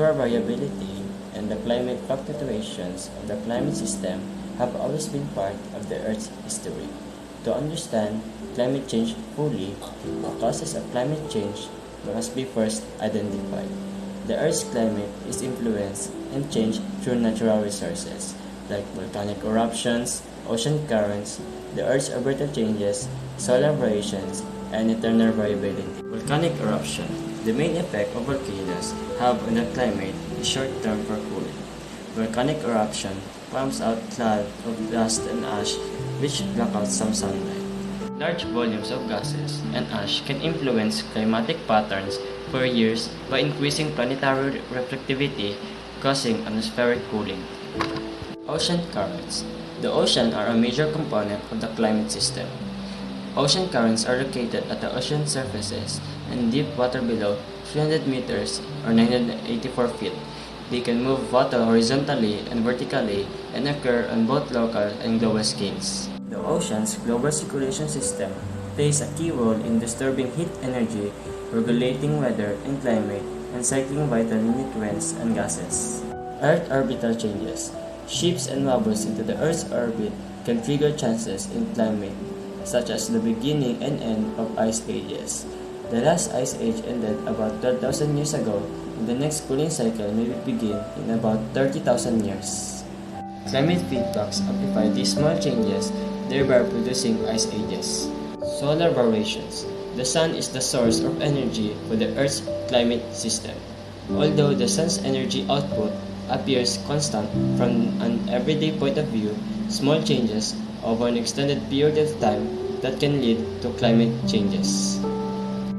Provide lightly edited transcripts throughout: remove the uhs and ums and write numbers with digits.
natural variability and the climate fluctuations of the climate system have always been part of the Earth's history. To understand climate change fully, the causes of climate change must be first identified. The Earth's climate is influenced and changed through natural resources like volcanic eruptions, ocean currents, the Earth's orbital changes, solar variations, and eternal variability. Volcanic eruption. The main effect of volcanoes have on the climate is short-term for cooling. Volcanic eruption pumps out clouds of dust and ash which block out some sunlight. Large volumes of gases and ash can influence climatic patterns for years by increasing planetary reflectivity, causing atmospheric cooling. Ocean currents. The ocean are a major component of the climate system. Ocean currents are located at the ocean surfaces and deep water below 300 meters or 984 feet. They can move water horizontally and vertically and occur on both local and global scales. The ocean's global circulation system plays a key role in disturbing heat energy, regulating weather and climate, and cycling vital nutrients and gases. Earth orbital changes. Shifts and wobbles into the Earth's orbit can trigger changes in climate, such as the beginning and end of ice ages. The last ice age ended about 12,000 years ago, and the next cooling cycle may begin in about 30,000 years. Climate feedbacks amplify these small changes, thereby producing ice ages. Solar variations. The sun is the source of energy for the Earth's climate system. Although the sun's energy output appears constant from an everyday point of view, small changes over an extended period of time that can lead to climate changes.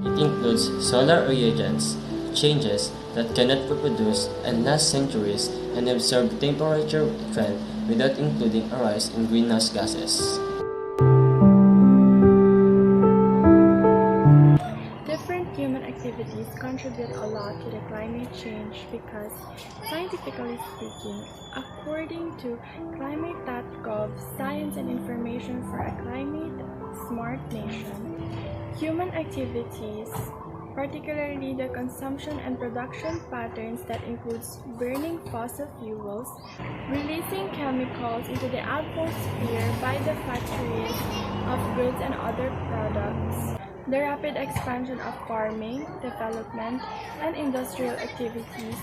It includes solar reagents, changes that cannot be produced and last centuries and absorb temperature trend without including a rise in greenhouse gases. Different human activities contribute a lot to the climate change because, scientifically speaking, according to climate.gov, Science and Information for a Climate-Smart Nation, human activities, particularly the consumption and production patterns that includes burning fossil fuels, releasing chemicals into the atmosphere by the factories of goods and other products, the rapid expansion of farming, development, and industrial activities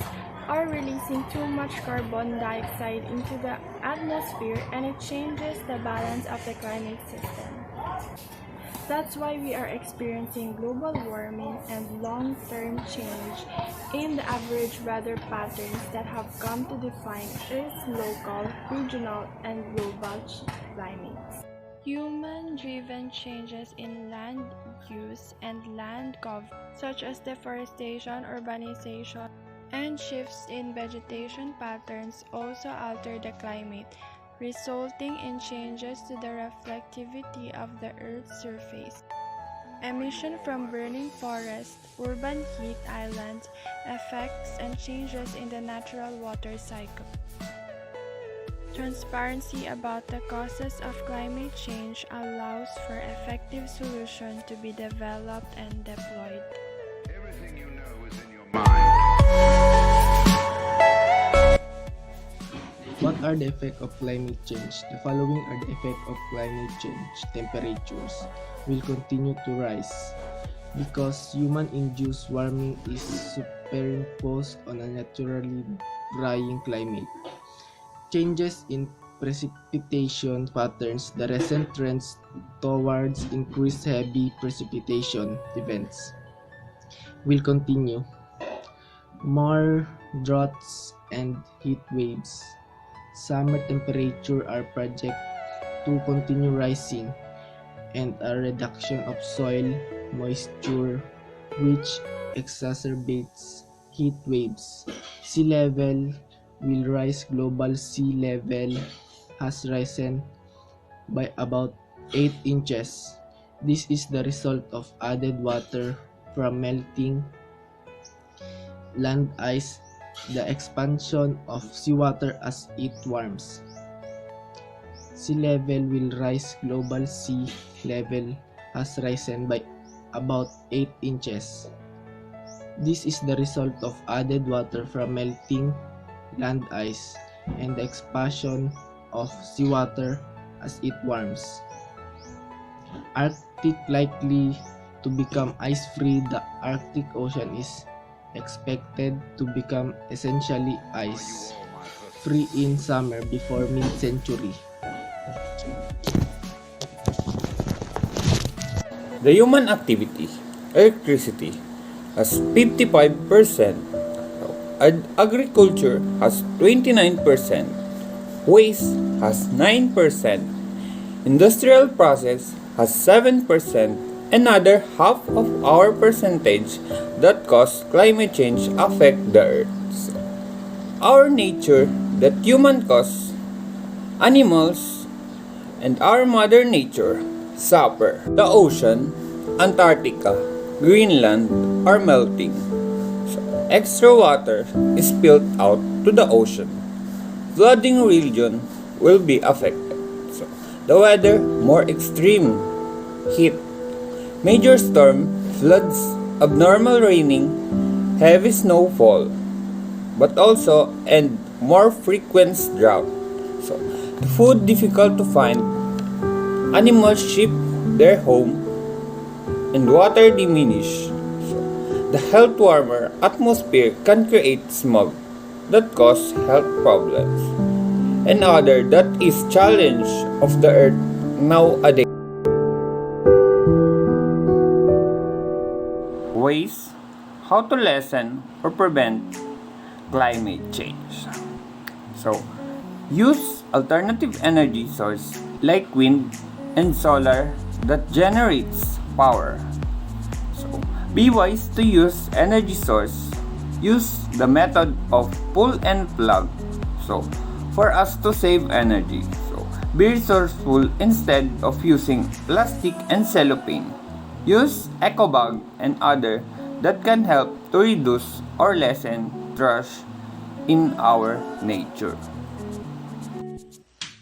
are releasing too much carbon dioxide into the atmosphere, and it changes the balance of the climate system. That's why we are experiencing global warming and long-term change in the average weather patterns that have come to define Earth's local, regional, and global climates. Human-driven changes in land use and land cover, such as deforestation, urbanization, and shifts in vegetation patterns also alter the climate, resulting in changes to the reflectivity of the Earth's surface. Emission from burning forests, urban heat islands, effects and changes in the natural water cycle. Transparency about the causes of climate change allows for effective solutions to be developed and deployed. Everything you know is in your mind. What are the effects of climate change? The following are the effects of climate change. Temperatures will continue to rise because human-induced warming is superimposed on a naturally drying climate. Changes in precipitation patterns. The recent trends towards increased heavy precipitation events will continue. More droughts and heat waves. Summer temperatures are projected to continue rising, and a reduction of soil moisture which exacerbates heat waves. Sea level will rise. Global sea level has risen by about 8 inches. This is the result of added water from melting land ice, the expansion of seawater as it warms. Sea level will rise. Global sea level has risen by about 8 inches. This is the result of added water from melting land ice and the expansion of seawater as it warms. Arctic likely to become ice-free. The Arctic Ocean is expected to become essentially ice-free in summer before mid-century. The human activity, electricity, has 55%, agriculture has 29%, waste has 9%, industrial process has 7%, another half of our percentage that cause climate change affect the earth. So, our nature that human cause, animals, and our mother nature suffer. The ocean, Antarctica, Greenland are melting. So, extra water is spilled out to the ocean. Flooding region will be affected. So, the weather more extreme, heat, major storm, floods, abnormal raining, heavy snowfall, but also and more frequent drought. So, the food difficult to find, animals shift their home, and water diminish. So, the health warmer atmosphere can create smog that cause health problems, and other that is challenge of the earth nowadays. Ways how to lessen or prevent climate change. So, use alternative energy source like wind and solar that generates power. So, be wise to use energy source. Use the method of pull and plug. So, for us to save energy. So, be resourceful instead of using plastic and cellophane. Use eco bag and other that can help to reduce or lessen trash in our nature.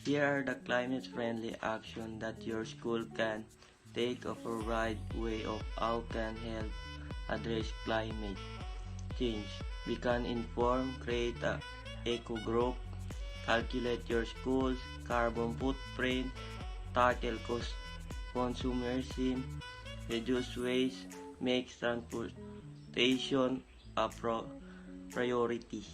Here are the climate-friendly actions that your school can take of a right way of how can help address climate change. We can inform, create a eco group, calculate your school's carbon footprint, tackle consumerism, reduce waste, make transportation a priority.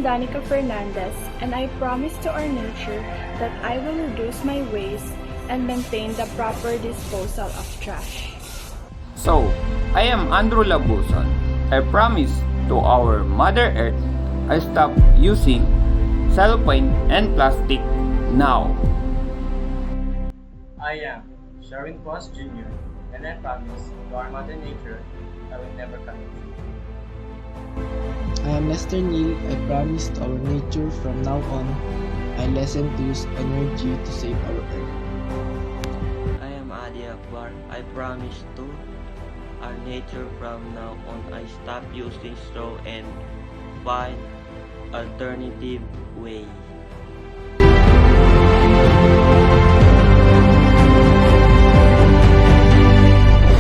Danyca Fernandez, and I promise to our nature that I will reduce my waste and maintain the proper disposal of trash. So, I am Andrew Labuson. I promise to our Mother Earth I stop using cellophane and plastic now. I am Sherwin Pojas Jr. and I promise to our Mother Nature I will never cut it. I am Niel. I promise to our nature from now on, I lessen to use energy to save our earth. I am Hadie Akbar. I promise to our nature from now on I stop using straw and find alternative way.